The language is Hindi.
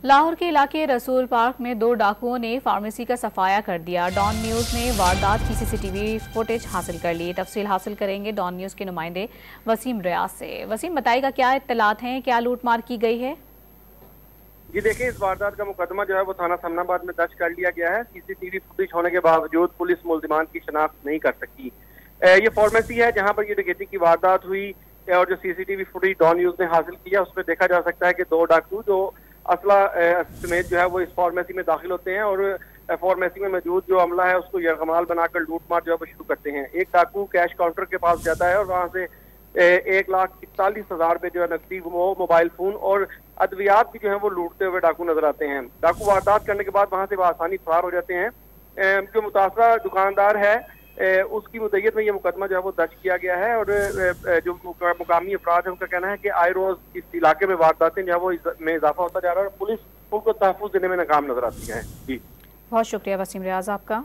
लाहौर के इलाके रसूल पार्क में 2 डाकुओं ने फार्मेसी का सफाया कर दिया। डॉन न्यूज़ ने वारदात की सीसीटीवी फुटेज हासिल कर ली। तफसील हासिल करेंगे डॉन न्यूज़ के नुमाइंदे वसीम रियाज से। वसीम, बताएगा क्या इत्तलात हैं, क्या लूटमार की गई है? जी देखिए, इस वारदात का मुकदमा जो है वो थाना समनाबाद में दर्ज कर लिया गया है। सीसीटीवी फुटेज होने के बावजूद पुलिस मुल्जिमान की शनाख्त नहीं कर सकी। ये फार्मेसी है जहां पर ये डकैती की वारदात हुई और जो सीसीटीवी फुटेज डॉन न्यूज़ ने हासिल किया उसमें देखा जा सकता है कि 2 डाकू जो असला समेत जो है वो इस फार्मेसी में दाखिल होते हैं और फार्मेसी में मौजूद जो अमला है उसको यरगमाल बनाकर लूटमार जो है वो शुरू करते हैं। एक डाकू कैश काउंटर के पास जाता है और वहां से 1,41,000 रुपए जो है नकदी, वो मोबाइल फोन और अद्वियात भी जो है वो लूटते हुए डाकू नजर आते हैं। डाकू वारदात करने के बाद वहां से आसानी फरार हो जाते हैं। जो मुतासरा दुकानदार है उसकी मुद्दत में ये मुकदमा जो है वो दर्ज किया गया है और जो मुकामी अफराद है उनका कहना है कि आए रोज इस इलाके में वारदातें जो है वो में इजाफा होता जा रहा है और पुलिस उनको तहफुज देने में नाकाम नजर आती है। जी, बहुत शुक्रिया वसीम रियाज आपका।